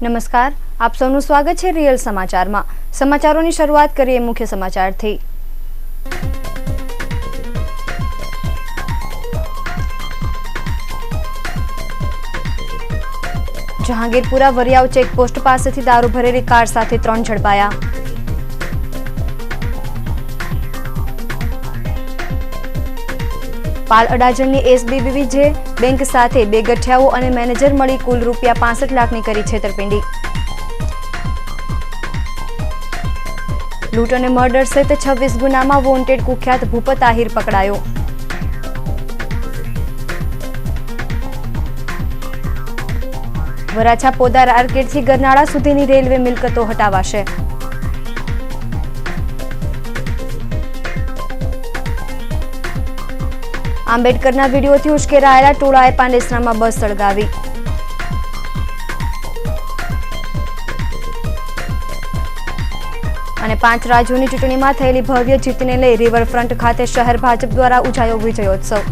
નમસ્કાર, આપ સૌનું સ્વાગત છે રિયલ સમાચારમાં। સમાચારોની શરૂઆત કરીએ મુખ્ય સમાચારથી। જહાંગીરપુરા વરિયાવ ચેકપોસ્ટ પાસેથી દારૂ ભરેલી કાર સાથે 3 ઝડપાયા। પાલ અડાજણની એસબીબીજે બેંક સાથે 2 ગઠિયાઓ અને મેનેજર મળી કુલ રૂપિયા 65 લાખની કરી છેતરપિંડી। લૂંટ અને મર્ડર સહિત 26 ગુનામાં વોન્ટેડ કુખ્યાત ભૂપત આહિર પકડાયો। વરાછા પોદાર આર્કેડથી ગરનાળા સુધીની રેલવે મિલકતો હટાવાશે। આંબેડકરના વિડીયોથી ઉશ્કેરાયેલા ટોળાએ પાંડેસરામાં બસ સળગાવી। અને 5 રાજ્યોની ચૂંટણીમાં થયેલી ભવ્ય જીતને લઈ રિવરફ્રન્ટ ખાતે શહેર ભાજપ દ્વારા ઉજાયો વિજયોત્સવ।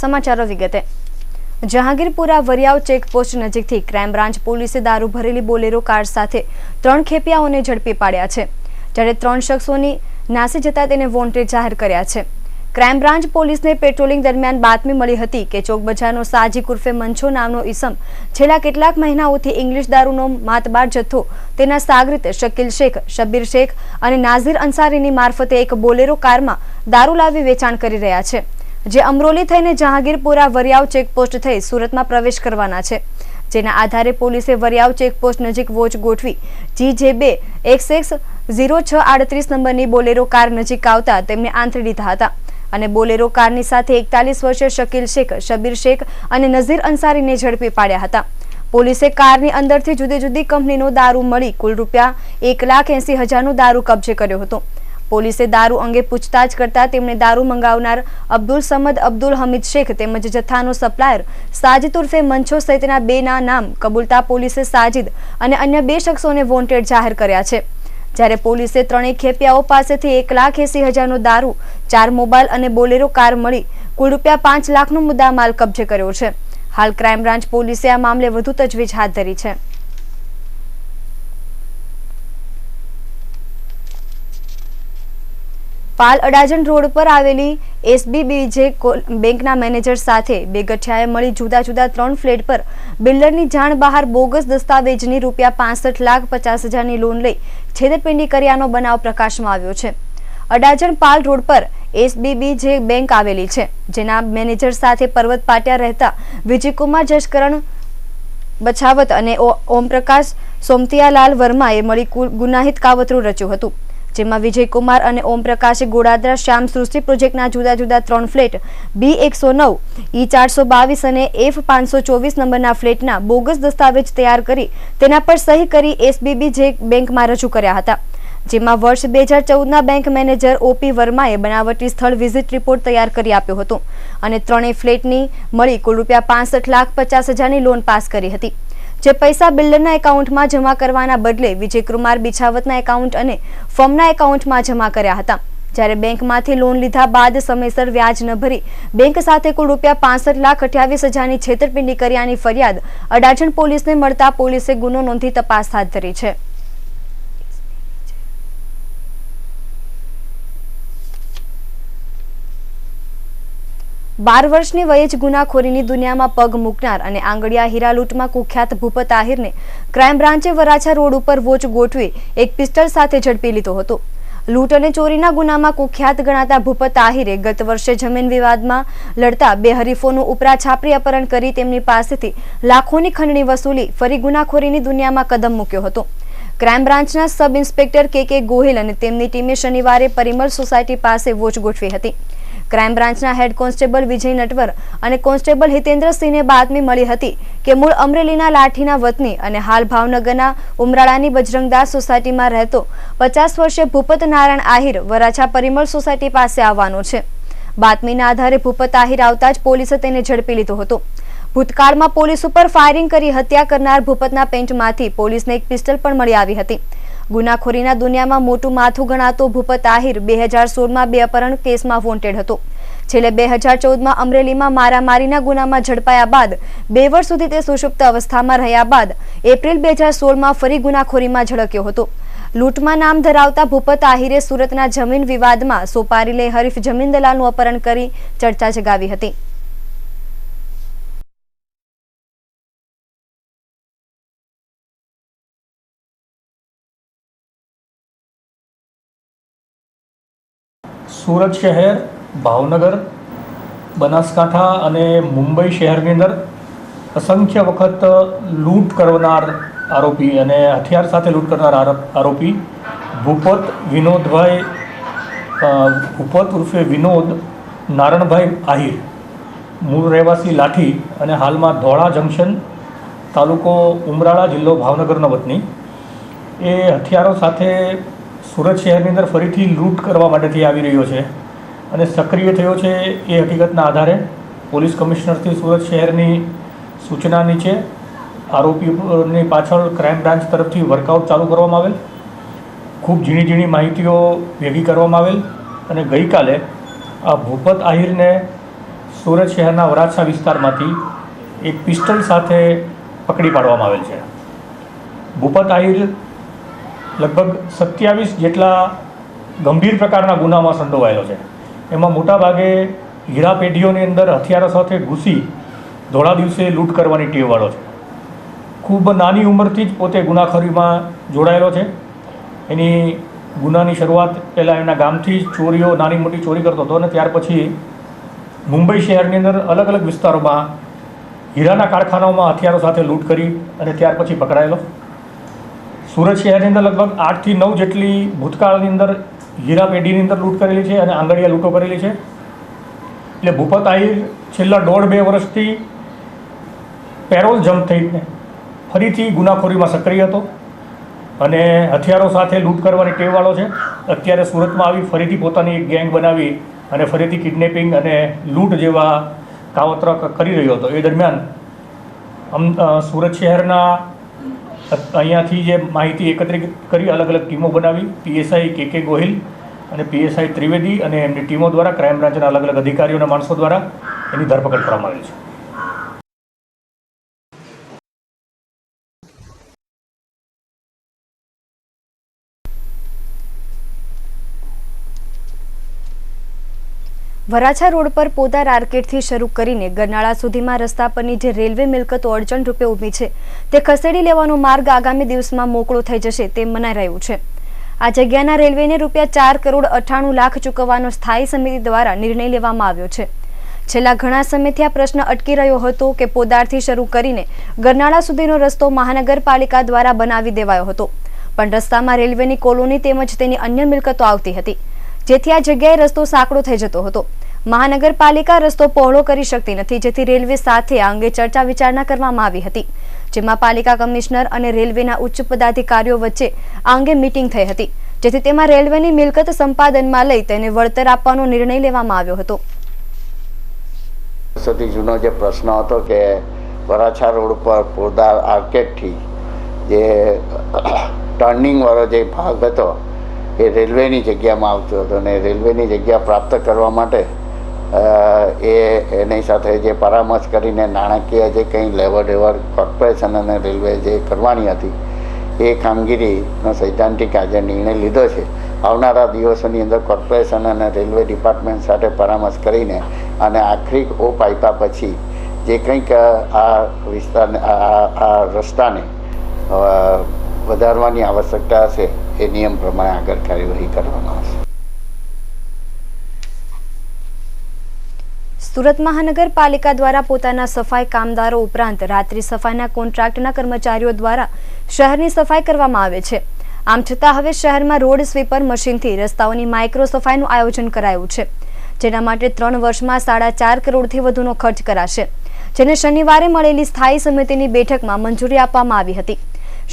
સમાચારો વિગતે। જહાંગીરપુરા વરિયાવ ચેકપોસ્ટ નજીકથી ક્રાઇમ બ્રાન્ચ પોલીસે દારૂ ભરેલી બોલેરો કાર સાથે 3 ખેપિયાઓને ઝડપી પાડ્યા છે, જ્યારે 3 શખ્સોની નાસી જતા તેને વોન્ટેડ જાહેર કર્યા છે। ક્રાઇમ બ્રાન્ચ પોલીસને પેટ્રોલિંગ દરમિયાન બાતમી મળી હતી કે ચોક બજારનો સાજીક ઉર્ફે મંછો નામનો ઈસમ છેલ્લા કેટલાક મહિનાઓથી ઇંગ્લિશ દારૂનો માતબાર જથ્થો તેના સાગરીત શકીલ શેખ, શબ્બીર શેખ અને નાઝીર અંસારીની મારફતે એક બોલેરો કારમાં દારૂ લાવી વેચાણ કરી રહ્યા છે, જે અમરોલી થઈને જહાંગીરપુરા વરિયાવ ચેકપોસ્ટ થઈ સુરતમાં પ્રવેશ કરવાના છે। જેના આધારે પોલીસે વરિયાવ ચેકપોસ્ટ નજીક વોચ ગોઠવી GJ2 XX0638 નંબરની બોલેરો કાર નજીક આવતા તેમને આંતરી લીધા હતા અને બોલેરો કારની સાથે 41 વર્ષીય શકીલ શેખ, શબ્બીર શેખ અને નઝીર અંસારીને ઝડપી પાડ્યા હતા। પોલીસે કારની અંદરથી જુદી જુદી કંપનીનો દારૂ મળી કુલ રૂપિયા 1,80,000નો દારૂ કબજે કર્યો હતો। પોલીસે દારૂ અંગે પૂછતાછ કરતા તેમણે દારૂ મંગાવનાર અબ્દુલ સમદ અબ્દુલ હમીદ શેખ તેમજ જથ્થાનો સપ્લાયર સાજિદ ઉર્ફે મંછો સહિતના 2ના નામ કબૂલતા પોલીસે સાજિદ અને અન્ય 2 શખ્સોને વોન્ટેડ જાહેર કર્યા છે, જ્યારે પોલીસે 3 ખેપિયાઓ પાસેથી 1,80,000નો દારૂ, 4 મોબાઈલ અને બોલેરો કાર મળી કુલ રૂપિયા 5 લાખનો મુદ્દામાલ કબજે કર્યો છે। હાલ ક્રાઇમ બ્રાન્ચ પોલીસે આ મામલે વધુ તજવીજ હાથ ધરી છે। પાલ અડાજણ રોડ પર આવેલી એસબીબીજે બેંકના મેનેજર સાથે 2 ગઠિયાએ મળી જુદા જુદા 3 ફ્લેટ પર બિલ્ડરની જાણ બહાર બોગસ દસ્તાવેજની રૂપિયા 65,50,000ની લોન લઈ છેતરપિંડી કર્યાનો બનાવ પ્રકાશમાં આવ્યો છે। અડાજણ પાલ રોડ પર એસબીબીજે બેંક આવેલી છે, જેના મેનેજર સાથે પર્વત પાટિયા રહેતા વિજયકુમાર જશકરણ બછાવત અને ઓમપ્રકાશ સોમતિયાલાલ વર્માએ મળી ગુનાહિત કાવતરું રચ્યું હતું, જેમાં વિજયકુમાર અને ઓમપ્રકાશે ગોડાદરા શ્યામ સૃષ્ટિ પ્રોજેક્ટના જુદા જુદા 3 ફ્લેટ B109, E422 અને F524 નંબરના ફ્લેટના બોગસ દસ્તાવેજ તૈયાર કરી તેના પર સહી કરી એસબીબીજે બેંકમાં રજૂ કર્યા હતા, જેમાં વર્ષ 2014ના બેંક મેનેજર OP વર્માએ બનાવટી સ્થળ વિઝિટ રિપોર્ટ તૈયાર કરી આપ્યો હતો અને 3 ફ્લેટની મળી કુલ રૂપિયા 65,50,000ની લોન પાસ કરી હતી, જે પૈસા બિલ્ડરના એકાઉન્ટમાં જમા કરવાના બદલે વિજયકુમાર બિછાવતના એકાઉન્ટ અને ફર્મના એકાઉન્ટમાં જમા કર્યા હતા, જ્યારે બેંકમાંથી લોન લીધા બાદ સમયસર વ્યાજ ન ભરી બેંક સાથે કુલ રૂપિયા 65,28,000ની છેતરપિંડી કર્યાની ફરિયાદ અડાજણ પોલીસને મળતા પોલીસે ગુનો નોંધી તપાસ હાથ ધરી છે। બાર વર્ષની વયે જ ગુનાખોરીની દુનિયામાં પગ મૂકનાર અને આંગડિયા હીરા લૂંટમાં કુખ્યાત ભૂપત આહિરને ક્રાઇમ બ્રાન્ચે વરાછા રોડ ઉપર વોચ ગોઠવી એક પિસ્તલ સાથે ઝડપી લીધો હતો। લૂંટ અને ચોરીના ગુનામાં કુખ્યાત ગણાતા ભૂપત આહિરે ગત વર્ષે જમીન વિવાદમાં લડતા 2 હરીફોનું ઉપરા છાપરી અપહરણ કરી તેમની પાસેથી લાખોની ખંડણી વસૂલી ફરી ગુનાખોરીની દુનિયામાં કદમ મૂક્યો હતો। ક્રાઇમ બ્રાન્ચના સબ ઇન્સ્પેક્ટર KK ગોહિલ અને તેમની ટીમે શનિવારે પરિમલ સોસાયટી પાસે વોચ ગોઠવી હતી। ક્રાઇમ બ્રાન્ચના હેડ કોન્સ્ટેબલ વિજય નટવર અને કોન્સ્ટેબલ હિતેન્દ્રસિંહને બાતમી મળી હતી કે મૂળ અમરેલીના લાઠીના વતની અને હાલ ભાવનગરના ઉમરાળાની બજરંગદાસ સોસાયટીમાં રહેતો 50 વર્ષીય ભૂપત નારાયણ આહિર વરાછા પરિમલ સોસાયટી પાસે આવવાનો છે। બાતમીના આધારે ભૂપત આહિર આવતા જ પોલીસે તેને ઝડપી લીધો હતો। ભૂતકાળમાં પોલીસ ઉપર ફાયરિંગ કરી હત્યા કરનાર ભૂપતના પેન્ટમાંથી પોલીસને એક પિસ્તલ પણ મળી આવી હતી ગુનાખોરીના દુનિયામાં મોટું માથું ગણાતો ભૂપત આહિર 2016માં 2 અપહરણ કેસમાં વોન્ટેડ હતો. છેલ્લે 2014માં અમરેલીમાં મારામારીના ગુનામાં ઝડપાયા બાદ 2 વર્ષ સુધી તે સુષુપ્ત અવસ્થામાં રહ્યા બાદ એપ્રિલ 2016માં ફરી ગુનાખોરીમાં ઝળક્યો હતો. લૂંટમાં નામ ધરાવતા ભૂપત આહિરે સુરતના જમીન વિવાદમાં સોપારી લઈ હરીફ જમીન દલાલનું અપહરણ કરી ચર્ચા જગાવી હતી. સુરત શહેર, ભાવનગર, બનાસકાંઠા અને મુંબઈ શહેરની અંદર અસંખ્ય વખત લૂંટ કરનાર આરોપી અને હથિયાર સાથે લૂંટ કરનાર આરોપી ભૂપત ઉર્ફે વિનોદ નારણભાઈ આહિર, મૂળ રહેવાસી લાઠી અને હાલમાં ધોળા જંકશન, તાલુકો ઉમરાળા, જિલ્લો ભાવનગરનો વતની, એ હથિયારો સાથે સુરત શહેરની અંદર ફરીથી લૂંટ કરવા માટેથી આવી રહ્યો છે અને સક્રિય થયો છે. એ હકીકતના આધારે પોલીસ કમિશનરથી સુરત શહેરની સૂચના નીચે આરોપીની પાછળ ક્રાઇમ બ્રાન્ચ તરફથી વર્કઆઉટ ચાલુ કરવામાં આવેલ. ખૂબ ઝીણી માહિતીઓ ભેગી કરવામાં આવેલ અને ગઈકાલે આ ભૂપત આહિરને સુરત શહેરના વરાછા વિસ્તારમાંથી એક પિસ્ટલ સાથે પકડી પાડવામાં આવેલ છે. ભૂપત આહિર લગભગ 27 જેટલા ગંભીર પ્રકારના ગુનામાં સંડોવાયેલો છે. એમાં મોટાભાગે હીરા પેઢીઓની અંદર હથિયારો સાથે ઘૂસી ધોળા દિવસે લૂંટ કરવાની ટેવવાળો છે. ખૂબ નાની ઉંમરથી જ પોતે ગુનાખોરીમાં જોડાયેલો છે. એની ગુનાની શરૂઆત પહેલાં એના ગામથી જ ચોરીઓ, નાની મોટી ચોરી કરતો હતો અને ત્યાર પછી મુંબઈ શહેરની અંદર અલગ અલગ વિસ્તારોમાં હીરાના કારખાનાઓમાં હથિયારો સાથે લૂંટ કરી અને ત્યાર પછી પકડાયેલો. સુરત શહેરની અંદર લગભગ 8 થી 9 જેટલી ભૂતકાળની અંદર હીરા પેઢીની અંદર લૂંટ કરેલી છે અને આંગળીયા લૂંટો કરેલી છે. એટલે ભૂપત આહિર છેલ્લા 1.5-2 વર્ષથી પેરોલ જમ્પ થઈને ફરીથી ગુનાખોરીમાં સક્રિય હતો અને હથિયારો સાથે લૂંટ કરવાની ટેવવાળો છે. અત્યારે સુરતમાં આવી ફરીથી પોતાની એક ગેંગ બનાવી અને ફરીથી કિડનેપિંગ અને લૂંટ જેવા કાવતરા કરી રહ્યો હતો. એ દરમિયાન સુરત શહેરના અહીંયાથી જે માહિતી એકત્રિત કરી અલગ અલગ ટીમો બનાવી, પીએસઆઈ કે ગોહિલ અને પીએસઆઈ ત્રિવેદી અને એમની ટીમો દ્વારા, ક્રાઇમ બ્રાન્ચના અલગ અલગ અધિકારીઓ અને માણસો દ્વારા એની ધરપકડ કરવામાં આવી છે. વરાછા રોડ પર પોદાર આર્કેડથી શરૂ કરીને ગરનાળા સુધીમાં રસ્તા પરની જે રેલવે મિલકતો અડચણ રૂપે ઊભી છે તે ખસેડી લેવાનો માર્ગ આગામી દિવસમાં મોકળો થઈ જશે તેમ મનાઈ રહ્યું છે. આ જગ્યાના રેલવેને ₹4,98,00,000 ચૂકવવાનો સ્થાયી સમિતિ દ્વારા નિર્ણય લેવામાં આવ્યો છે. છેલ્લા ઘણા સમયથી આ પ્રશ્ન અટકી રહ્યો હતો કે પોદારથી શરૂ કરીને ગરનાળા સુધીનો રસ્તો મહાનગરપાલિકા દ્વારા બનાવી દેવાયો હતો, પણ રસ્તામાં રેલવેની કોલોની તેમજ તેની અન્ય મિલકતો આવતી હતી, જેથી આ જગ્યાએ રસ્તો સાંકડો થઈ જતો હતો. મહાનગરપાલિકા રસ્તો પહોળો કરી શકતી નથી, જેથી રેલવે સાથે આ અંગે ચર્ચા વિચારણા કરવામાં આવી હતી, જેમાં પાલિકા કમિશનર અને રેલવેના ઉચ્ચ પદાધિકારીઓ વચ્ચે આ અંગે મીટિંગ થઈ હતી, જેથી તેમાં રેલવેની મિલકત સંપાદનમાં લઈ તેને વળતર આપવાનો નિર્ણય લેવામાં આવ્યો હતો. સૌથી જૂનો જે પ્રશ્ન હતો કે વરાછા રોડ પર પોદાર આર્કેડથી જે ટર્નિંગ વાળો જે ભાગ હતો એ રેલવેની જગ્યામાં આવતો હતો અને રેલવેની જગ્યા પ્રાપ્ત કરવા માટે એની સાથે જે પરામર્શ કરીને નાણાકીય જે કંઈ લેવડ કોર્પોરેશન અને રેલવે જે કરવાની હતી એ કામગીરીનો સૈદ્ધાંતિક આજે નિર્ણય લીધો છે. આવનારા દિવસોની અંદર કોર્પોરેશન અને રેલવે ડિપાર્ટમેન્ટ સાથે પરામર્શ કરીને અને આખરી ઓપ આપ્યા પછી જે કંઈક આ વિસ્તારને આ રસ્તાને વધારવાની આવશ્યકતા હશે એ નિયમ પ્રમાણે આગળ કાર્યવાહી કરવામાં આવશે. સુરત મહાનગરપાલિકા દ્વારા પોતાના સફાઈ કામદારો ઉપરાંત રાત્રિ સફાઈના કોન્ટ્રાક્ટના કર્મચારીઓ દ્વારા શહેરની સફાઈ કરવામાં આવે છે. આમ છતાં હવે શહેરમાં રોડ સ્વીપર મશીનથી રસ્તાઓની માઇક્રો સફાઈનું આયોજન કરાયું છે, જેના માટે 3 વર્ષમાં 4.5 કરોડથી વધુનો ખર્ચ કરાશે, જેને શનિવારે મળેલી સ્થાયી સમિતિની બેઠકમાં મંજૂરી આપવામાં આવી હતી.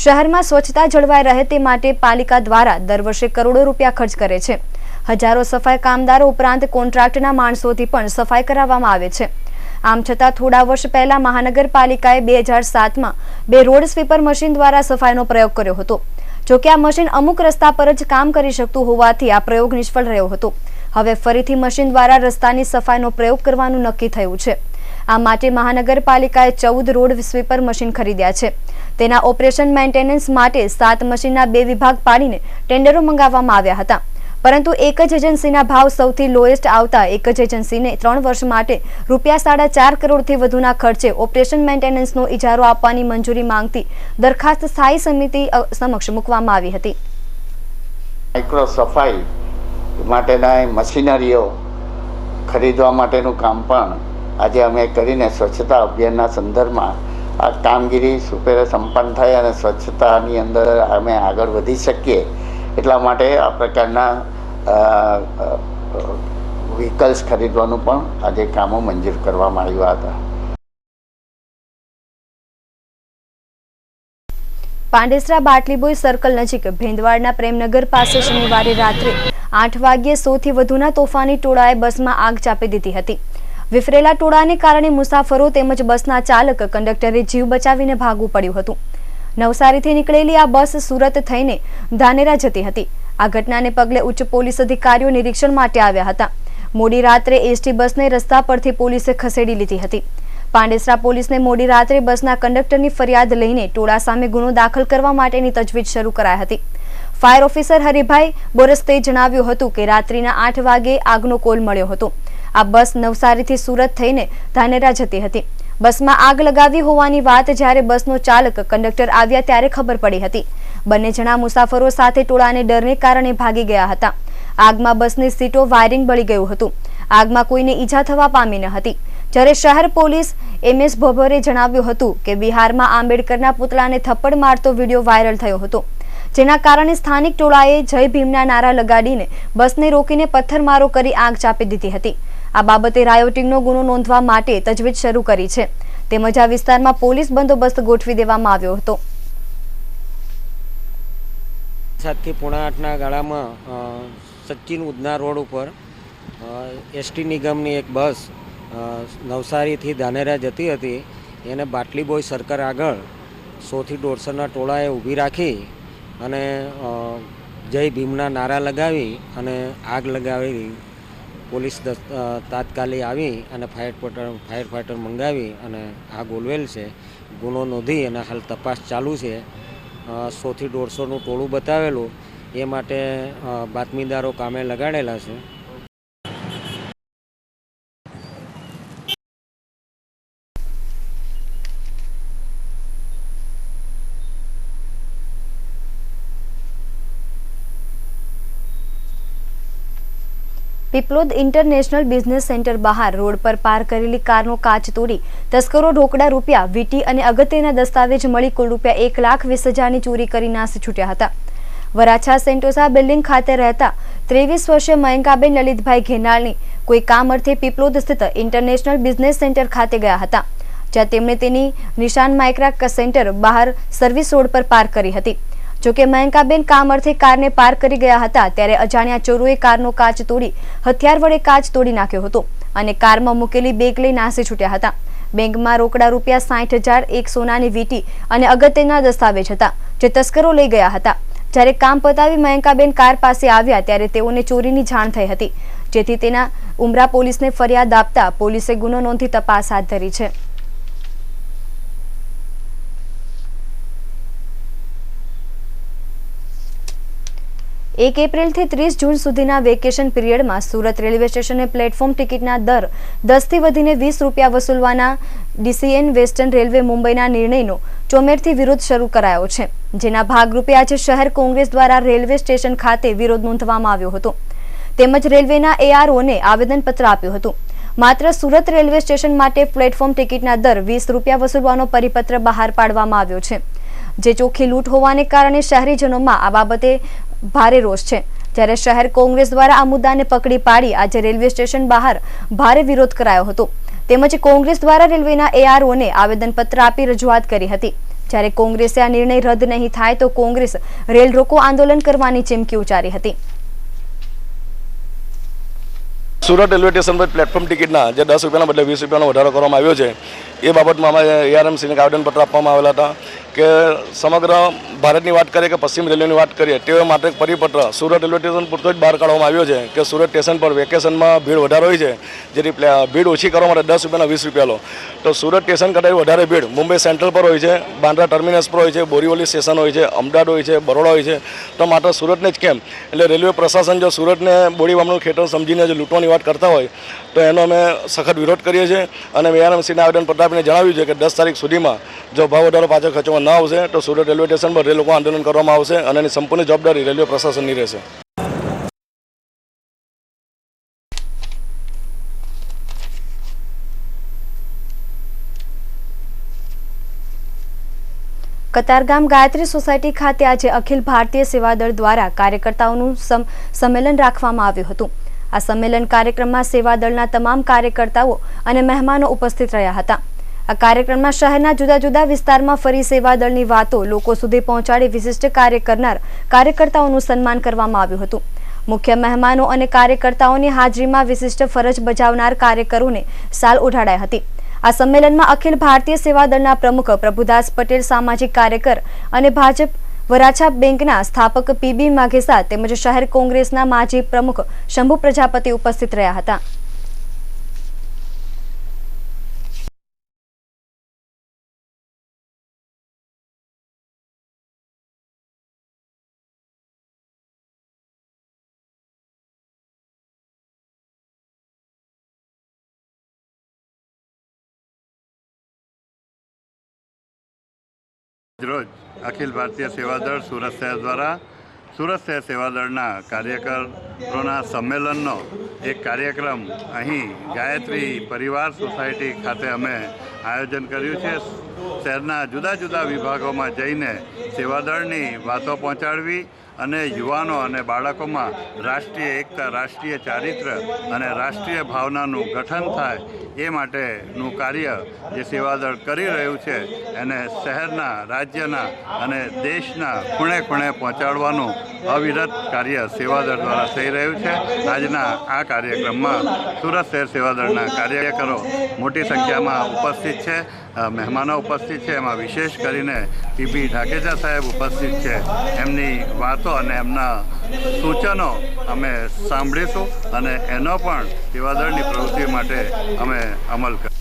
શહેરમાં સ્વચ્છતા જળવાઈ રહે તે માટે પાલિકા દ્વારા દર વર્ષે કરોડો રૂપિયા ખર્ચ કરે છે. હજારો સફાઈ કામદારો ઉપરાંત કોન્ટ્રાક્ટના માણસોથી પણ સફાઈ કરાવવામાં આવે છે. આમ છતાં થોડા વર્ષ પહેલા મહાનગરપાલિકાએ 2007માં 2 રોડ સ્વીપર મશીન દ્વારા સફાઈનો પ્રયોગ કર્યો હતો, જોકે આ મશીન અમુક રસ્તા પર જ કામ કરી શકતું હોવાથી આ પ્રયોગ નિષ્ફળ રહ્યો હતો. હવે ફરીથી મશીન દ્વારા રસ્તાની સફાઈનો પ્રયોગ કરવાનું નક્કી થયું છે. આ માટે મહાનગરપાલિકાએ 14 રોડ સ્વીપર મશીન ખરીદ્યા છે. તેના ઓપરેશન મેન્ટેનન્સ માટે 7 મશીનના 2 વિભાગ પાડીને ટેન્ડરો મંગાવવામાં આવ્યા હતા. પરંતુ એક જ એજન્સીના ભાવ સૌથી લોએસ્ટ આવતા એક જ એજન્સીને 3 વર્ષ માટે ₹4.5 કરોડથી વધુના ખર્ચે ઓપરેશન મેન્ટેનન્સનો ઇજારો આપવાની મંજૂરી માંગતી દરખાસ્ત સ્થાયી સમિતિ સમક્ષ મૂકવામાં આવી હતી. માઇક્રો સફાઈ માટેના મશીનરીઓ ખરીદવા માટેનું કામ પણ આજે અમે કરીને સ્વચ્છતા અભિયાનના સંદર્ભમાં આ કામગીરી સુપેરે સંપન્ન થાય અને સ્વચ્છતાની અંદર અમે આગળ વધી શકીએ એટલા માટે આ પ્રકારના વ્હીકલ્સ ખરીદવાનું પણ આજે કામો મંજૂર કરવામાં આવ્યા હતા. પાંડેસરા બાટલીબોય સર્કલ નજીક ભેંદવાડના પ્રેમનગર પાસે શનિવારે રાત્રે 8 વાગ્યે 100 થી વધુના તોફાની ટોળાએ બસમાં આગ ચાપી દીધી હતી. વિફરેલા ટોળાને કારણે મુસાફરો તેમજ બસના ચાલક કંડક્ટરે જીવ બચાવીને ભાગવું પડ્યું હતું. નવસારીથી નીકળેલી આ બસ સુરત થઈને ધાનેરા જતી હતી. આ ઘટનાને પગલે ઉચ્ચ પોલીસ અધિકારીઓ નિરીક્ષણ માટે આવ્યા હતા. મોડી રાત્રે એસટી બસને રસ્તા પરથી પોલીસે ખસેડી લીધી હતી. પાંડેસરા પોલીસને મોડી રાત્રે બસના કંડક્ટરની ફરિયાદ લઈને ટોળા સામે ગુનો દાખલ કરવા માટેની તજવીજ શરૂ કરાઈ હતી. ફાયર ઓફિસર હરિભાઈ બોરસ્તે જણાવ્યું હતું કે રાત્રિના 8 વાગે આગનો કોલ મળ્યો હતો. આ બસ નવસારીથી સુરત થઈને ધાનેરા જતી હતી. બસમાં આગ લગાવી હોવાની વાત જ્યારે બસનો ચાલક કંડક્ટર આવ્યા ત્યારે ખબર પડી હતી. બંને જણા મુસાફરો સાથે ટોળાને ડરને કારણે ભાગી ગયા હતા. આગમાં બસની સીટો વાયરિંગ બળી ગયું હતું. આગમાં કોઈને ઈજા થવા પામી ન હતી. જ્યારે શહેર પોલીસ MS ભભરે જણાવ્યું હતું કે બિહારમાં આંબેડકરના પુતળાને થપ્પડ મારતો વિડીયો વાયરલ થયો હતો, જેના કારણે સ્થાનિક ટોળાએ જય ભીમના નારા લગાડીને બસને રોકીને પથ્થરમારો કરી આગ ચાપી દીધી હતી. આ બાબતે રાયોટિંગનો ગુનો નોંધવા માટે તજવીજ શરૂ કરી છે. તેમજ આ વિસ્તારમાં પોલીસ બંદોબસ્ત ગોઠવી દેવામાં આવ્યો હતો. 7 થી પોણા 8ના ગાળામાં સચિન ઉધના રોડ ઉપર એસટી નિગમની એક બસ નવસારીથી ધાનેરા જતી હતી. એને બાટલીબોય સર્કલ આગળ 100 થી 150ના ટોળાએ ઊભી રાખી અને જય ભીમના નારા લગાવી અને આગ લગાવી. પોલીસ તાત્કાલિક આવી અને ફાયર ફાઇટર મંગાવી અને આગ ઓલવેલ છે. ગુનો નોંધી અને હાલ તપાસ ચાલુ છે. 100 થી 150નું ટોળું બતાવેલું એ માટે બાતમીદારો કામે લગાડેલા છે. પીપલોદ ઇન્ટરનેશનલ બિઝનેસ સેન્ટર બહાર રોડ પર પાર્ક કરેલી કારનો કાચ તોડી તસ્કરો રોકડા રૂપિયા, વીટી અને અગત્યના દસ્તાવેજ મળી કુલ ₹1,20,000ની ચોરી કરી નાસી છૂટ્યા હતા. વરાછા સેન્ટોસા બિલ્ડિંગ ખાતે રહેતા 23 વર્ષીય મયંકાબેન લલિતભાઈ ઘેનાળની કોઈ કામ અર્થે પીપલોદ સ્થિત ઇન્ટરનેશનલ બિઝનેસ સેન્ટર ખાતે ગયા હતા, જ્યાં તેમણે તેની નિશાન માઇક્રા સેન્ટર બહાર સર્વિસ રોડ પર પાર્ક કરી હતી. જોકે મયંકાબેન કામ અર્થે કારને પાર્ક કરી ગયા હતા ત્યારે અજાણ્યા ચોરોએ કારનો કાચ તોડી હથિયાર વડે કાચ તોડી નાખ્યો હતો અને કારમાં મૂકેલી બેગ લઈ નાસી છૂટ્યા હતા. બેંકમાં રોકડા ₹60,000, એક સોનાની વીંટી અને અગત્યના દસ્તાવેજ હતા, જે તસ્કરો લઈ ગયા હતા. જ્યારે કામ પતાવી મયંકાબેન કાર પાસે આવ્યા ત્યારે તેઓને ચોરીની જાણ થઈ હતી, જેથી તેના ઉમરા પોલીસને ફરિયાદ આપતા પોલીસે ગુનો નોંધી તપાસ હાથ ધરી છે. એક એપ્રિલથી 30 જૂન સુધીના વેકેશન પીરિયડમાં સુરત રેલવે સ્ટેશને પ્લેટફોર્મ ટિકિટના દર 10થી વધીને ₹20 વસૂલવાના DCN વેસ્ટર્ન રેલવે મુંબઈના નિર્ણયનો ચોમેરથી વિરોધ શરૂ કરાયો છે, જેના ભાગરૂપે આજે શહેર કોંગ્રેસ દ્વારા રેલવે સ્ટેશન ખાતે વિરોધ નોંધવામાં આવ્યો હતો. તેમજ રેલવેના AROને આવેદનપત્ર આપ્યું હતું. માત્ર સુરત રેલવે સ્ટેશન માટે પ્લેટફોર્મ ટિકિટના દર ₹20 વસૂલવાનો પરિપત્ર બહાર પાડવામાં આવ્યો છે, જે ચોખ્ખી લૂંટ હોવાને કારણે શહેરીજનોમાં આ બાબતે ભારે રોષ છે. જ્યારે શહેર કોંગ્રેસ દ્વારા આ મુદ્દાને પકડી પાડી આજે રેલવે સ્ટેશન બહાર ભારે વિરોધ કરાયો હતો. તેમજ કોંગ્રેસ દ્વારા રેલવેના AROને આવેદનપત્ર આપી રજૂઆત કરી હતી. જ્યારે કોંગ્રેસે આ નિર્ણય રદ નહીં થાય તો કોંગ્રેસ રેલ રોકો આંદોલન કરવાની ચીમકી ઉચ્ચારી હતી. સુરત રેલવે સ્ટેશન પર પ્લેટફોર્મ ટિકિટના જે ₹10 બદલે ₹20 વધારો કરવામાં આવ્યો છે, એ બાબતમાં અમારે ARMCને આવેદનપત્ર આપવામાં આવેલા હતા. કે સમગ્ર ભારતની વાત કરીએ કે પશ્ચિમ રેલવેની વાત કરીએ તે માટે એક પરિપત્ર સુરત રેલવે સ્ટેશન પૂરતો જ બહાર કાઢવામાં આવ્યો છે કે સુરત સ્ટેશન પર વેકેશનમાં ભીડ વધારે હોય છે, જેથી ભીડ ઓછી કરવા માટે 10 રૂપિયાના 20 રૂપિયા લો. તો સુરત સ્ટેશન કરતાં વધારે ભીડ મુંબઈ સેન્ટ્રલ પર હોય છે, બાંદ્રા ટર્મિનસ પર હોય છે, બોરીવલી સ્ટેશન હોય છે, અમદાવાદ હોય છે, બરોડા હોય છે. તો માત્ર સુરતને જ કેમ? એટલે રેલવે પ્રશાસન જો સુરતને બોડીવામનું ખેતર સમજીને જો લૂંટવાની વાત કરતા હોય તો એનો અમે સખત વિરોધ કરીએ છીએ અને મેયરશ્રીને આવેદનપત્ર આપીને જણાવ્યું છે કે 10 તારીખ સુધીમાં જો ભાવ વધારો પાછળ ખર્ચવામાં ન આવશે તો સુરત રેલવે સ્ટેશન પર રેલ લોકો આંદોલન કરવામાં આવશે અને એની સંપૂર્ણ જવાબદારી રેલવે પ્રશાસનની રહેશે. કતારગામ ગાયત્રી સોસાયટી ખાતે આજે અખિલ ભારતીય સેવાદળ દ્વારા કાર્યકર્તાઓનું સંમેલન રાખવામાં આવ્યું હતું. આ સંમેલન કાર્યક્રમમાં સેવાદળના તમામ કાર્યકર્તાઓ અને મહેમાનો ઉપસ્થિત રહ્યા હતા. આ કાર્યક્રમમાં શહેરના જુદા જુદા વિસ્તારમાં ફરી સેવાદળની વાતો લોકો સુધી પહોંચાડી વિશિષ્ટ કાર્ય કરનાર કાર્યકર્તાઓનું સન્માન કરવામાં આવ્યું હતું. મુખ્ય મહેમાનો અને કાર્યકર્તાઓની હાજરીમાં વિશિષ્ટ ફરજ બજાવનાર કાર્યકરોને શાલ ઓઢાડાઈ હતી. આ સંમેલનમાં અખિલ ભારતીય સેવાદળના પ્રમુખ પ્રભુદાસ પટેલ, સામાજિક કાર્યકર અને ભાજપ વરાછા બેંકના સ્થાપક પીબી માઘેસા તેમજ શહેર કોંગ્રેસના માજી પ્રમુખ શંભુ પ્રજાપતિ ઉપસ્થિત રહ્યા હતા. રોજ અખિલ ભારતીય સેવાદળ સુરત શહેર દ્વારા સુરત શહેર સેવાદળના કાર્યકરોના સંમેલનનો એક કાર્યક્રમ અહીં ગાયત્રી પરિવાર સોસાયટી ખાતે અમે આયોજન કર્યું છે. શહેરના જુદા જુદા વિભાગોમાં જઈને સેવાદળની વાતો પહોંચાડવી અને યુવાનો અને બાળકોમાં રાષ્ટ્રીય એકતા, રાષ્ટ્રીય ચારિત્ર અને રાષ્ટ્રીય ભાવનાનું ગઠન થાય એ માટેનું કાર્ય જે સેવાદળ કરી રહ્યું છે એને શહેરના, રાજ્યના અને દેશના ખૂણે ખૂણે પહોંચાડવાનું અવિરત કાર્ય સેવાદળ દ્વારા થઈ રહ્યું છે. આજના આ કાર્યક્રમમાં સુરત શહેર સેવાદળના કાર્યકરો મોટી સંખ્યામાં ઉપસ્થિત છે, મહેમાનો ઉપસ્થિત છે. એમાં વિશેષ કરીને પીબી ઢાકેજા સાહેબ ઉપસ્થિત છે. એમની વાતો અને એમના સૂચનો અમે સાંભળીશું અને એનો પણ સેવાદળની પ્રવૃત્તિ માટે અમે અમલ કરીશું.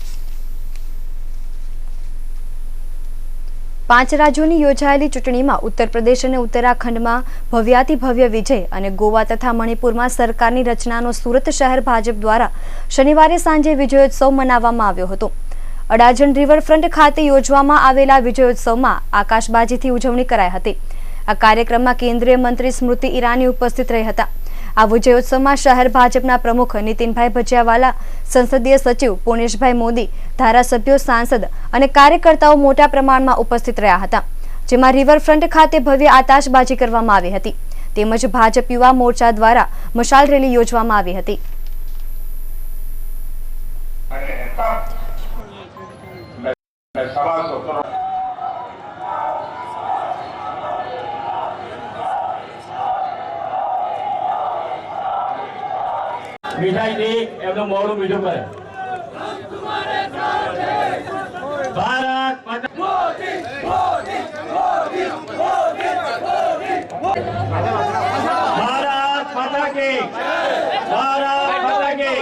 5 રાજ્યોની યોજાયેલી ચૂંટણીમાં ઉત્તર પ્રદેશ અને ઉત્તરાખંડમાં ભવ્યાતિ ભવ્ય વિજય અને ગોવા તથા મણિપુરમાં સરકારની રચનાનો સુરત શહેર ભાજપ દ્વારા શનિવારે સાંજે વિજયોત્સવ મનાવવામાં આવ્યો હતો. અડાજણ રિવરફ્રન્ટ ખાતે યોજવામાં આવેલા વિજયોત્સવમાં આકાશબાજીથી ઉજવણી કરાઈ હતી. આ કાર્યક્રમમાં કેન્દ્રીય મંત્રી સ્મૃતિ ઈરાની ઉપસ્થિત રહી હતા. આ વિજયોત્સવમાં શહેર ભાજપના પ્રમુખ નીતિનભાઈ ભજિયાવાલા, સંસદીય સચિવ પુણેશભાઈ મોદી, ધારાસભ્યો, સાંસદ અને કાર્યકર્તાઓ મોટા પ્રમાણમાં ઉપસ્થિત રહ્યા હતા. જેમાં રિવરફ્રન્ટ ખાતે ભવ્ય આતશબાજી કરવામાં આવી હતી. તેમજ ભાજપ યુવા મોરચા દ્વારા મશાલ રેલી યોજવામાં આવી હતી. મીઠાઈથી એમનું મોડું મીઠું કરે. ભારત માતા મોદી મોદી મોદી મોદી મોદી ભારત માતા કી ભારત માતા કી.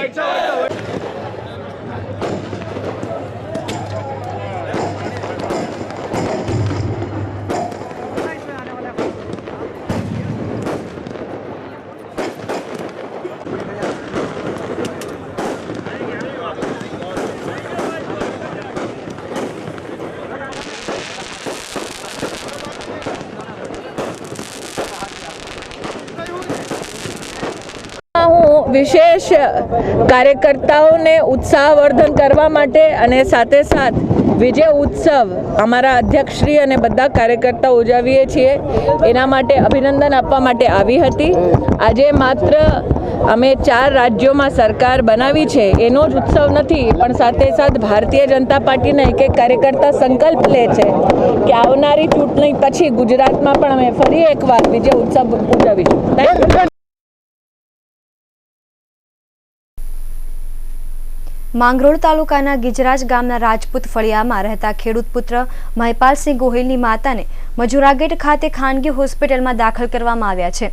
વિશેષ કાર્યકર્તાઓને ઉત્સાહવર્ધન કરવા માટે અને સાથે સાથ વિજય ઉત્સવ અમારા અધ્યક્ષશ્રી અને બધા કાર્યકર્તાઓ ઉજવીએ છીએ એના માટે અભિનંદન આપવા માટે આવી હતી. આજે માત્ર અમે 4 રાજ્યોમાં સરકાર બનાવી છે એનો જ ઉત્સવ નથી, પણ સાથે સાથ ભારતીય જનતા પાર્ટીના એક કાર્યકર્તા સંકલ્પ લે છે કે આવનારી ચૂંટણી પછી ગુજરાતમાં પણ અમે ફરી એકવાર વિજય ઉત્સવ ઉજવીશું. માંગરોળ તાલુકાના ગિજરાજ ગામના રાજપૂત ફળિયામાં રહેતા ખેડૂત પુત્ર મહિપાલસિંહ ગોહિલની માતાને મજુરાગેટ ખાતે ખાનગી હોસ્પિટલમાં દાખલ કરવામાં આવ્યા છે,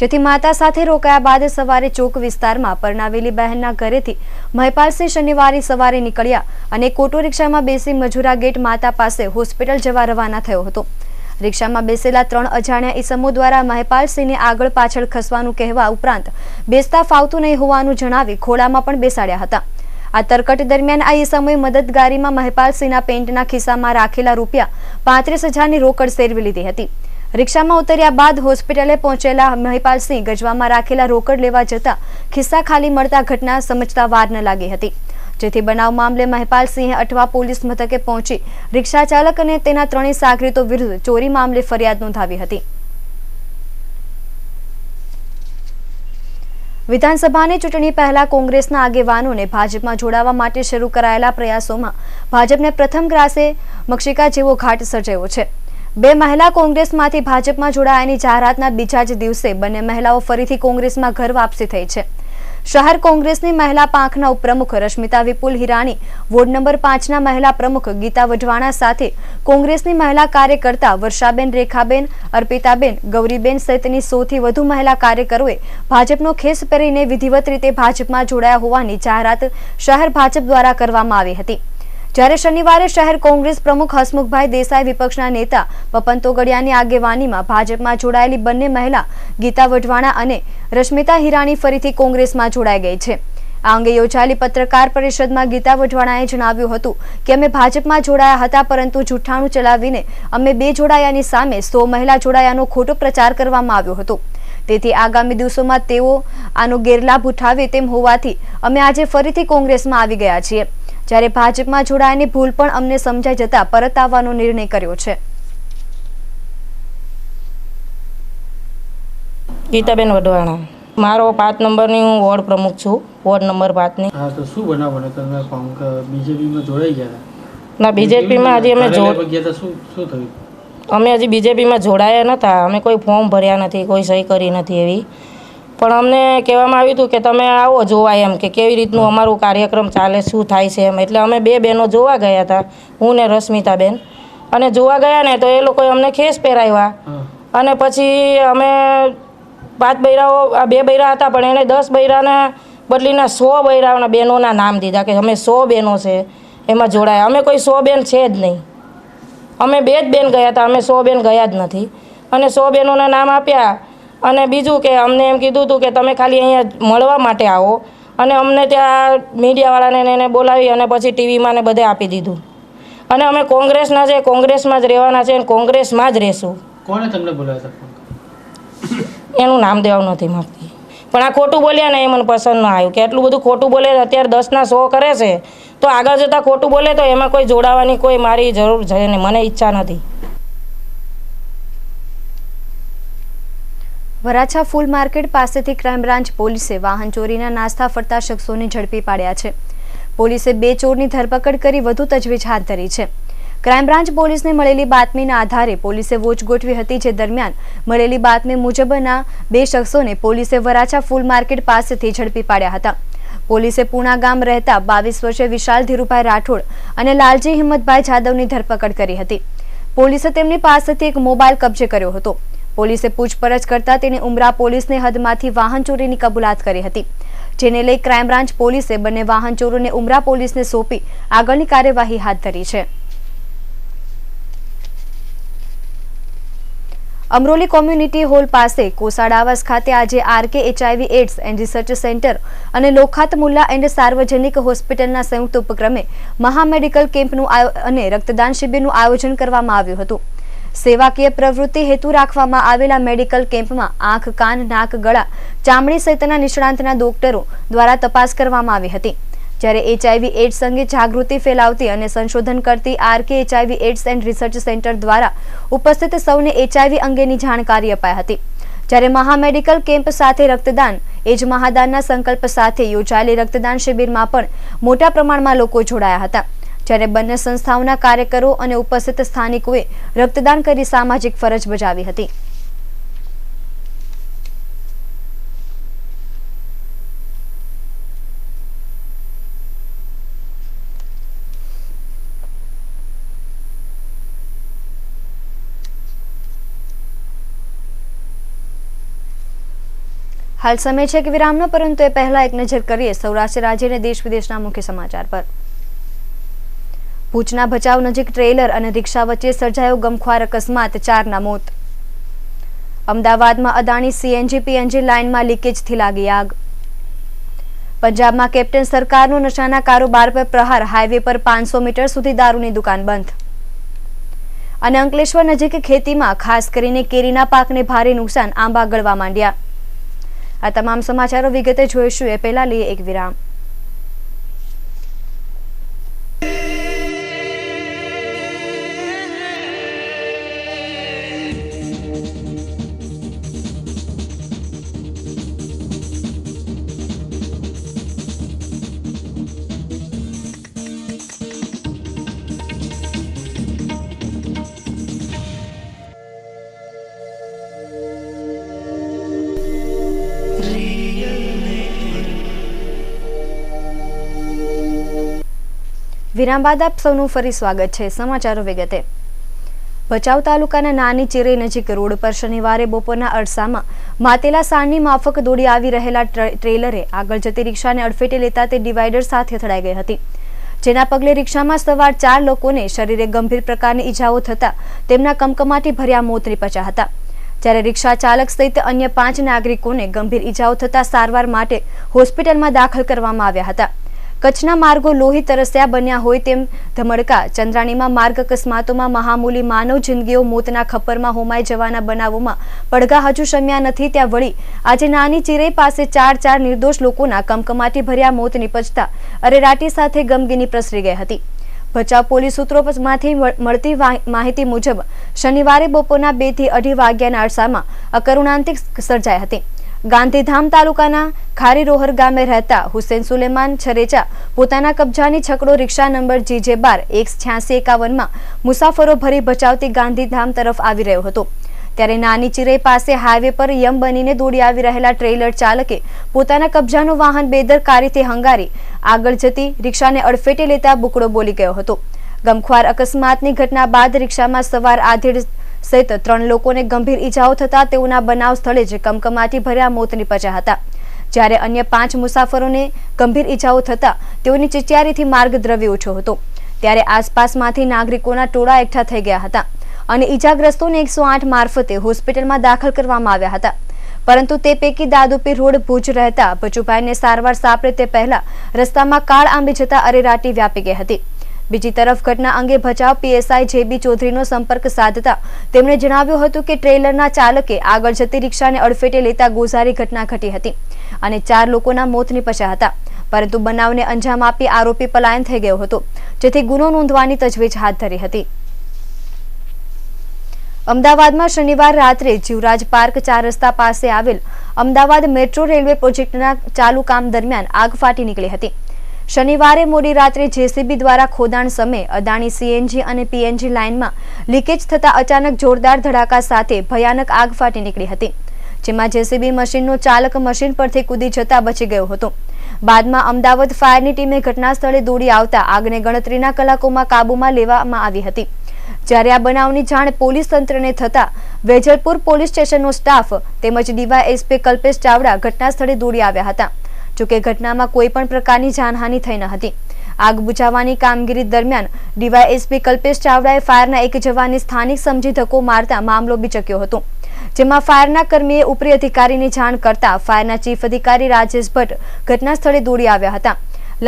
જેથી માતા સાથે રોકાયા બાદ સવારે ચોક વિસ્તારમાં પરણાવેલી બહેનના ઘરેથી મહિપાલસિંહ શનિવારે સવારે નીકળ્યા અને ઓટો રિક્ષામાં બેસી મજુરાગેટ માતા પાસે હોસ્પિટલ જવા રવાના થયો હતો। રિક્ષામાં બેસેલા 3 અજાણ્યા ઈસમો દ્વારા મહિપાલસિંહને આગળ પાછળ ખસવાનું કહેવા ઉપરાંત બેસતા ફાવતું નહીં હોવાનું જણાવી ખોળામાં પણ બેસાડ્યા હતા। આ તરકટ દરમિયાન આ ઈસમોએ મદદગારીમાં મહિપાલસિંહના પેન્ટના ખિસ્સામાં રાખેલા રૂપિયા 35,000ની રોકડ સેરવી લીધી હતી। રિક્ષામાં ઉતર્યા બાદ હોસ્પિટલે પહોંચેલા મહિપાલસિંહ ગજવામાં રાખેલા રોકડ લેવા જતા ખિસ્સા ખાલી મળતા ઘટના સમજતા વાર ન લાગી હતી, જેથી બનાવ મામલે મહિપાલસિંહે અઠવા પોલીસ મથકે પહોંચી રિક્ષા ચાલક અને તેના 3 સાગરીતો વિરુદ્ધ ચોરી મામલે ફરિયાદ નોંધાવી હતી। વિધાનસભાની ચૂંટણી પહેલા કોંગ્રેસના આગેવાનોને ભાજપમાં જોડાવા માટે શરૂ કરાયેલા પ્રયાસોમાં ભાજપને પ્રથમ ગ્રાસે મક્ષિકા જેવો ઘાટ સર્જાયો છે। 2 મહિલા કોંગ્રેસમાંથી ભાજપમાં જોડાયાની જાહેરાતના બીજા જ દિવસે બંને મહિલાઓ ફરીથી કોંગ્રેસમાં ઘર વાપસી થઈ છે। શહેર કોંગ્રેસની મહિલા પાંખના ઉપપ્રમુખ રશ્મિતા વિપુલ હિરાણી, વોર્ડ નંબર 5ના મહિલા પ્રમુખ ગીતા વઢવાણા સાથે કોંગ્રેસની મહિલા કાર્યકર્તા વર્ષાબેન, રેખાબેન, અર્પિતાબેન, ગૌરીબેન સહિતની 100થી વધુ મહિલા કાર્યકરોએ ભાજપનો ખેસ પહેરીને વિધિવત રીતે ભાજપમાં જોડાયા હોવાની જાહેરાત શહેર ભાજપ દ્વારા કરવામાં આવી હતી। જ્યારે શનિવારે શહેર કોંગ્રેસ પ્રમુખ હસમુખભાઈ દેસાઈ, વિપક્ષના નેતા પપન તોગડિયાની આગેવાનીમાં ભાજપમાં જોડાયેલી બંને મહિલા ગીતા વઢવાણા અને રશ્મિતા હિરાણી ફરીથી કોંગ્રેસમાં જોડાઈ ગઈ છે। આ અંગે યોજાયેલી પત્રકાર પરિષદમાં ગીતા વઢવાણાએ જણાવ્યું હતું કે અમે ભાજપમાં જોડાયા હતા, પરંતુ જૂઠાણું ચલાવીને અમે 2 જોડાયાની સામે 100 મહિલા જોડાયાનો ખોટો પ્રચાર કરવામાં આવ્યો હતો। તેથી આગામી દિવસોમાં તેઓ આનો ગેરલાભ ઉઠાવે તેમ હોવાથી અમે આજે ફરીથી કોંગ્રેસમાં આવી ગયા છીએ। જ્યારે ભાજપમાં જોડાયાની ભૂલ પણ અમને સમજાઈ જતા પરત આવવાનો નિર્ણય કર્યો છે। ગીતાબેન વઢવાણા, મારો 5 નંબરની હું વોર્ડ પ્રમુખ છું, વોર્ડ નંબર 5ની। હા, તો શું બનાવ બને તમે બીજેપીમાં જોડાઈ ગયા? ના, બીજેપીમાં હજી અમે શું થયું? અમે હજી બીજેપીમાં જોડાયા નહોતા, અમે કોઈ ફોર્મ ભર્યા નથી, કોઈ સહી કરી નથી એવી, પણ અમને કહેવામાં આવ્યું હતું કે તમે આવો જોવા એમ, કે કેવી રીતનું અમારું કાર્યક્રમ ચાલે, શું થાય છે એમ। એટલે અમે 2 બહેનો જોવા ગયા હતા, હું ને રશ્મિતાબેન, અને જોવા ગયા ને તો એ લોકોએ અમને ખેસ પહેરાવ્યા અને પછી અમે 5 બૈરાઓ, આ 2 બૈરા હતા પણ એને 10 બૈરાના બદલીના 100 બૈરાઓના બહેનોના નામ દીધા કે અમે 100 બહેનો છે એમાં જોડાયા। અમે કોઈ 100 બેન છે જ નહીં, અમે 2 જ બેન ગયા હતા, અમે 100 બેન ગયા જ નથી। અને 100 બહેનોના નામ આપ્યા અને બીજું કે અમને એમ કીધું હતું કે તમે ખાલી અહીંયા મળવા માટે આવો, અને અમને ત્યાં મીડિયાવાળાને એને બોલાવી અને પછી ટીવીમાં ને બધે આપી દીધું। અને અમે કોંગ્રેસના છે, કોંગ્રેસમાં જ રહેવાના છે અને કોંગ્રેસમાં જ રહેશું। કોણે તમને બોલાવ્યા હતા? એનું નામ દેવાનું નથી માગતી, પણ આ ખોટું બોલ્યા ને એ મને પસંદ ન આવ્યું કે એટલું બધું ખોટું બોલે, અત્યારે 10ના 100 કરે છે તો આગળ જતાં ખોટું બોલે તો એમાં કોઈ જોડાવાની કોઈ મારી જરૂર છે ને, મને ઈચ્છા નથી। વરાછા ફૂલ માર્કેટ પાસેથી ક્રાઇમ બ્રાન્ચ પોલીસે વાહન ચોરીના નાસ્તા ફરતા શખ્સોને ઝડપી પાડ્યા છે। પોલીસે 2 ચોરની ધરપકડ કરી વધુ તજવીજ હાથ ધરી છે। ક્રાઇમ બ્રાન્ચ પોલીસને મળેલી બાતમીના આધારે પોલીસે વોચ ગોઠવી હતી, જે દરમિયાન મળેલી બાતમી મુજબના 2 શખ્સોને પોલીસે વરાછા ફૂલ માર્કેટ પાસેથી ઝડપી પાડ્યા હતા। પોલીસે પૂણા ગામ રહેતા 22 વર્ષીય વિશાલ ધીરુભાઈ રાઠોડ અને લાલજી હિંમતભાઈ જાદવની ધરપકડ કરી હતી। પોલીસે તેમની પાસેથી એક મોબાઈલ કબજે કર્યો હતો। પોલીસે પૂછપરછ કરતા તેણે ઉમરા પોલીસને હદમાંથી વાહન ચોરીની કબૂલાત કરી હતી, જેને લઈ ક્રાઇમ બ્રાન્ચ પોલીસે બંને વાહન ચોરોને ઉમરા પોલીસને સોંપી આગળની કાર્યવાહી હાથ ધરી છે। અમરોલી કોમ્યુનિટી હોલ પાસે કોસાડાવાસ ખાતે આજે RK HIV AIDS and research centre અને લોખાત મુલ્લા એન્ડ સાર્વજનિક હોસ્પિટલના સંયુક્ત ઉપક્રમે મહામેડિકલ કેમ્પનું અને રક્તદાન શિબિરનું આયોજન કરવામાં આવ્યું હતું। સેવાકીય પ્રવૃત્તિ હેતુ રાખવામાં આવેલા મેડિકલ કેમ્પમાં આંખ, કાન, નાક, ગળા, ચામડી સહિતના નિષ્ણાંતના ડોક્ટરો દ્વારા તપાસ કરવામાં આવી હતી। જ્યારે HIV એડ્સ અંગે જાગૃતિ ફેલાવતી અને સંશોધન કરતી RK HIV AIDS and research centre દ્વારા ઉપસ્થિત સૌને HIV અંગેની જાણકારી અપાઈ હતી। જ્યારે મહામેડિકલ કેમ્પ સાથે રક્તદાન એ જ મહાદાનના સંકલ્પ સાથે યોજાયેલી રક્તદાન શિબિરમાં પણ મોટા પ્રમાણમાં લોકો જોડાયા હતા। જ્યારે બંને સંસ્થાઓના કાર્યકરો અને ઉપસ્થિત સ્થાનિકોએ રક્તદાન કરી સામાજિક ફરજ બજાવી હતી। હાલ સમય છે કે વિરામનો, પરંતુ એ પહેલા એક નજર કરીએ સૌરાષ્ટ્ર રાજ્ય અને દેશ વિદેશના મુખ્ય સમાચાર પર. ભુજના ભચાઉ નજીક ટ્રેલર અને રિક્ષા વચ્ચે સર્જાયો ગમખ્વાર અકસ્માત, 4ના મોત. અમદાવાદમાં અદાણી સીએનજી પીએનજી લાઇનમાં લીકેજથી લાગી આગ. પંજાબમાં કેપ્ટન સરકારનો નશાના કારોબાર પર પ્રહાર, હાઈવે પર 500 મીટર સુધી દારૂની દુકાન બંધ. અને અંકલેશ્વર નજીક ખેતીમાં ખાસ કરીને કેરીના પાકને ભારે નુકસાન, આંબા ગળવા માંડ્યા. આ તમામ સમાચારો વિગતે જોઈશું, એ પહેલા લઈએ એક વિરામ. વિરામ બાદ આપ સૌનું ફરી સ્વાગત છે. સમાચારો વિગતે. ભચાઉ તાલુકાના નાની ચીરે નજીક રોડ પર શનિવારે બપોરના અરસામાં માતેલા સાણની માફક દોડી આવી રહેલા ટ્રેલરે આગળ જતી રિક્ષાને અડફેટે લેતા તે ડિવાઈડર સાથે અથડાઈ ગઈ હતી, જેના પગલે રિક્ષામાં સવાર 4 લોકોને શરીરે ગંભીર પ્રકારની ઈજાઓ થતા તેમના કમકમાટી ભર્યા મોત નીપજ્યા હતા. જ્યારે રિક્ષા ચાલક સહિત અન્ય 5 નાગરિકોને ગંભીર ઈજાઓ થતા સારવાર માટે હોસ્પિટલમાં દાખલ કરવામાં આવ્યા હતા. કચ્છના માર્ગો લોહી તરસ્યા બન્યા હોય તેમ ધમડકા. ચંદ્રાણીમાં માર્ગ અકસ્માતોમાં મહામૂલી માનવ જિંદગીઓ મોતના ખપ્પરમાં હોમાઈ જવાના બનાવોમાં પડઘા હજુ શમ્યા નથી, ત્યાં વળી આજે નાની ચીરે પાસે 4 નિર્દોષ લોકોના કમકમાટી ભર્યા મોત નીપજતા અરેરાટી સાથે ગમગીની પ્રસરી ગઈ હતી. ભચાઉ પોલીસ સૂત્રોમાંથી મળતી માહિતી મુજબ શનિવારે બપોરના 2 થી 2:30 વાગ્યાના અરસામાં અકરુણાંતિક સર્જાઈ હતી. ગાંધીધામ તાલુકાના ખારીરોહર ગામે રહેતા હુસેન સુલેમાન છરેચા પોતાના કબજાની છકડો રિક્ષા નંબર GJ12 18651માં મુસાફરો ભરી ભચાઉથી ગાંધીધામ તરફ આવી રહ્યો હતો, ત્યારે નાની ચીરે પાસે હાઈવે પર યમ બનીને દોડી આવી રહેલા ટ્રેલર ચાલકે પોતાના કબજાનું વાહન બેદરકારીથી હંગારી આગળ જતી રિક્ષાને અડફેટે લેતા બુકડો બોલી ગયો હતો. ગમખ્વાર અકસ્માતની ઘટના બાદ રિક્ષામાં સવાર આધેડ સહિત 3 લોકોને ગંભીર ઈજાઓ થતા તેઓના બનાવ સ્થળે જ કમકમાટી ભર્યા મોત નીપજ્યા હતા, જ્યારે અન્ય 5 મુસાફરોને ગંભીર ઈજાઓ થતા તેઓની ચિચિયારીથી માર્ગ દ્રવ્ય ઉઠ્યો હતો. ત્યારે આસપાસમાંથી નાગરિકોના ટોળા એકઠા થઈ ગયા હતા અને ઈજાગ્રસ્તોને 108 મારફતે હોસ્પિટલમાં દાખલ કરવામાં આવ્યા હતા, પરંતુ તે પૈકી દાદુપીર રોડ ભુજ રહેતા બચુભાઈને સારવાર સાંપડે તે પહેલા રસ્તામાં કાળ આંબી જતા અરેરાટી વ્યાપી ગઈ હતી. બીજી તરફ ઘટના અંગે ભચાઉ PSI JB ચૌધરીનો સંપર્ક સાધતા તેમણે જણાવ્યું હતું કે ટ્રેલરના ચાલકે આગળ જતી રિક્ષાને અડફેટે લેતા ગોઝારી ઘટના ઘટી હતી અને 4 લોકોના મોત નીપજ્યા હતા, પરંતુ બનાવને અંજામ આપી આરોપી પલાયન થઈ ગયો હતો, જેથી ગુનો નોંધવાની તજવીજ હાથ ધરી હતી. અમદાવાદમાં શનિવાર રાત્રે જીવરાજ પાર્ક 4 રસ્તા પાસે આવેલ અમદાવાદ મેટ્રો રેલવે પ્રોજેક્ટના ચાલુ કામ દરમિયાન આગ ફાટી નીકળી હતી. શનિવારે મોડી રાત્રે JCB દ્વારા ખોદાણ સમયે અદાણી CNG અને PNG લાઇનમાં લીકેજ થતા અચાનક જોરદાર ધડાકા સાથે ભયાનક આગ ફાટી નીકળી હતી, જેમાં JCB મશીનનો ચાલક મશીન પરથી કૂદી જતા બચી ગયો હતો. બાદમાં અમદાવાદ ફાયરની ટીમે ઘટના સ્થળે દોડી આવતા આગને ગણતરીના કલાકોમાં કાબૂમાં લેવામાં આવી હતી. જ્યારે આ બનાવની જાણ પોલીસ તંત્રને થતા વેજલપુર પોલીસ સ્ટેશનનો સ્ટાફ તેમજ DYSP કલ્પેશ ચાવડા ઘટના સ્થળે દોડી આવ્યા હતા. જોકે ઘટનામાં કોઈ પણ પ્રકારની જાનહાનિ થઈ ન હતી. આગ બુઝાવવાની કામગીરી દરમિયાન DYSP કલ્પેશ ચાવડાએ ફાયરના એક જવાનને સ્થાનિક સમજી ધક્કો મારતા મામલો બિચક્યો હતો, જેમાં ફાયરના કર્મીએ ઉપરી અધિકારીને જાણ કરતા ફાયરના ચીફ અધિકારી રાજેશ ભટ્ટ ઘટના સ્થળે દોડી આવ્યા હતા.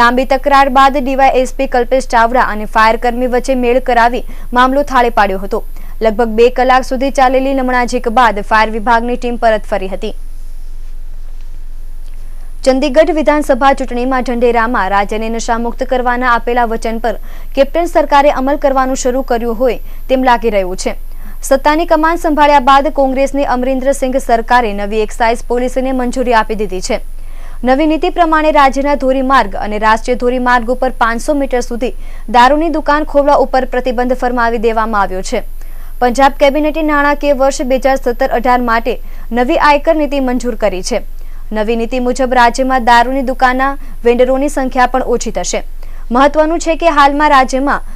લાંબી તકરાર બાદ DYSP કલ્પેશ ચાવડા અને ફાયર કર્મી વચ્ચે મેળ કરાવી મામલો થાળે પાડ્યો હતો. લગભગ 2 કલાક સુધી ચાલેલી લમણાઝીક બાદ ફાયર વિભાગની ટીમ પરત ફરી હતી. ચંદીગઢ વિધાનસભા ચૂંટણીમાં ઢંઢેરામાં રાજ્યને નશામુક્ત કરવાના આપેલા વચન પર કેપ્ટન સરકારે અમલ કરવાનું શરૂ કર્યું હોય તેમ લાગી રહ્યું છે. સત્તાની કમાન સંભાળ્યા બાદ કોંગ્રેસની અમરિન્દ્રસિંહ સરકારે નવી એક્સાઇઝ પોલિસીને મંજૂરી આપી દીધી છે. નવી નીતિ પ્રમાણે રાજ્યના ધોરીમાર્ગ અને રાષ્ટ્રીય ધોરીમાર્ગ ઉપર 500 મીટર સુધી દારૂની દુકાન ખોલવા ઉપર પ્રતિબંધ ફરમાવી દેવામાં આવ્યો છે. પંજાબ કેબિનેટે નાણાકીય વર્ષ 2017-18 માટે નવી આયકર નીતિ મંજૂર કરી છે. નવી નીતિ મુજબ રાજ્યમાં દારૂની દુકાનના વેન્ડરોની સંખ્યા પણ ઓછી થશે. મહત્વનું છે કે હાલમાં રાજ્યમાં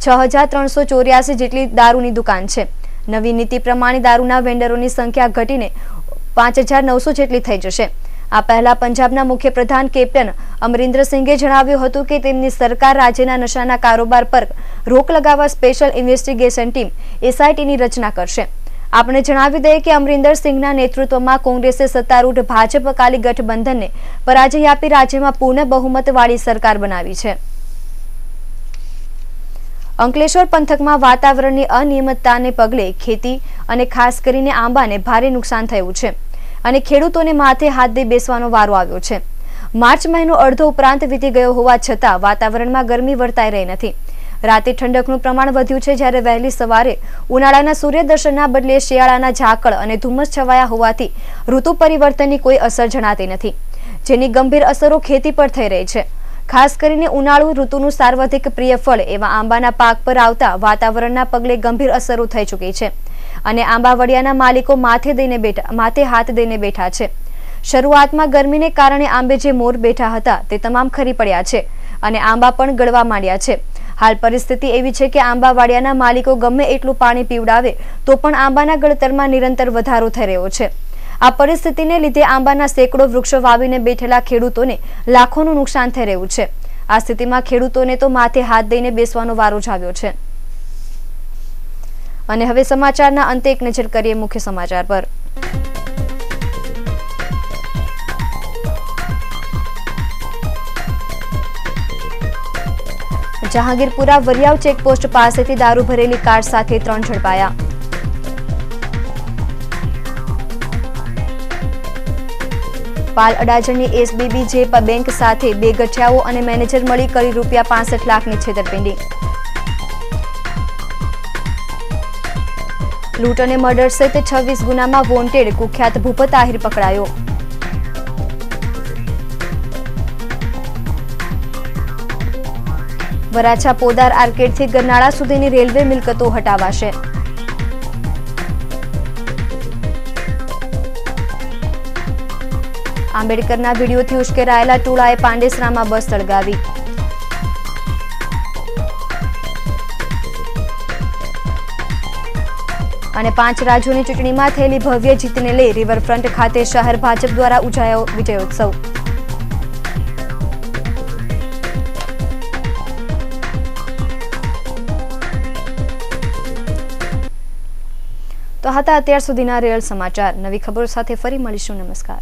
6384 જેટલી દારૂની દુકાન છે. નવી નીતિ પ્રમાણે દારૂના વેન્ડરોની સંખ્યા ઘટીને 5,900 જેટલી થઈ જશે। આ પહેલા પંજાબના મુખ્યપ્રધાન કેપ્ટન અમરિન્દર સિંઘે જણાવ્યું હતું કે તેમની સરકાર રાજ્યના નશાના કારોબાર પર રોક લગાવવા સ્પેશિયલ ઇન્વેસ્ટિગેશન ટીમ SITની રચના કરશે। આપણે જણાવી દઈએ કે અમરિન્દર સિંઘના નેતૃત્વમાં કોંગ્રેસે સત્તારૂઢ ભાજપ અકાલી ગઠબંધનને પરાજય આપી રાજ્યમાં પૂર્ણ બહુમતવાળી સરકાર બનાવી છે। અંકલેશ્વર પંથકમાં વાતાવરણની અનિયમિતતાને પગલે ખેતી અને ખાસ કરીને આંબાને ભારે નુકસાન થયું છે અને ખેડૂતોને માથે હાથ દઈ બેસવાનો વારો આવ્યો છે। માર્ચ મહિનો અડધો ઉપરાંત વીતી ગયો હોવા છતાં વાતાવરણમાં ગરમી વર્તાઈ રહી નથી। રાતે ઠંડકનું પ્રમાણ વધ્યું છે, જ્યારે વહેલી સવારે ઉનાળાના સૂર્યદર્શનના બદલે શિયાળાના ઝાકળ અને ધુમ્મસ છવાયા હોવાથી ઋતુ પરિવર્તનની કોઈ અસર જણાતી નથી, જેની ગંભીર અસરો ખેતી પર થઈ રહી છે। ખાસ કરીને ઉનાળુ ઋતુનું સાર્વત્રિક પ્રિય ફળ એવા આંબાના પાક પર આવતા વાતાવરણના પગલે ગંભીર અસરો થઈ ચૂકી છે અને આંબાવડિયાના માલિકો માથે હાથ દઈને બેઠા છે। શરૂઆતમાં ગરમીને કારણે આંબે જે મોર બેઠા હતા તે તમામ ખરી પડ્યા છે અને આંબા પણ ગળવા માંડ્યા છે। હાલ પરિસ્થિતિ એવી છે કે આંબાવાડિયાના માલિકો ગમે એટલું પાણી પીવડાવે તો પણ આંબાના ગળતરમાં નિરંતર વધારો થઈ રહ્યો છે। આ પરિસ્થિતિને લીધે આંબાના સેંકડો વૃક્ષો વાવીને બેઠેલા ખેડૂતોને લાખોનું નુકસાન થઈ રહ્યું છે। આ સ્થિતિમાં ખેડૂતોને તો માથે હાથ દઈને બેસવાનો વારો જ આવ્યો છે। અને હવે સમાચારના અંતે એક નજર કરીએ મુખ્ય સમાચાર પર। જહાંગીરપુરા વરિયાવ ચેકપોસ્ટ પાસેથી દારૂ ભરેલી કાર સાથે 3 ઝડપાયા। પાલ અડાજણની SBBJ બેંક સાથે 2 ગઠિયાઓ અને મેનેજર મળી કરી ₹65 લાખની છેતરપિંડી। લૂંટ અને મર્ડર સહિત 26 ગુનામાં વોન્ટેડ કુખ્યાત ભૂપત આહિર પકડાયો। વરાછા પોદાર આર્કેડથી ગરનાળા સુધીની રેલવે મિલકતો હટાવાશે। આંબેડકરના વિડીયોથી ઉશ્કેરાયેલા ટોળાએ પાંડેસરામાં બસ સળગાવી। અને 5 રાજ્યોની ચૂંટણીમાં થયેલી ભવ્ય જીતને લઈ રિવરફ્રન્ટ ખાતે શહેર ભાજપ દ્વારા ઉજવાયો વિજયોત્સવ। તો હતા અત્યાર સુધીના રેલ સમાચાર। નવી ખબરો સાથે ફરી મળીશું। નમસ્કાર।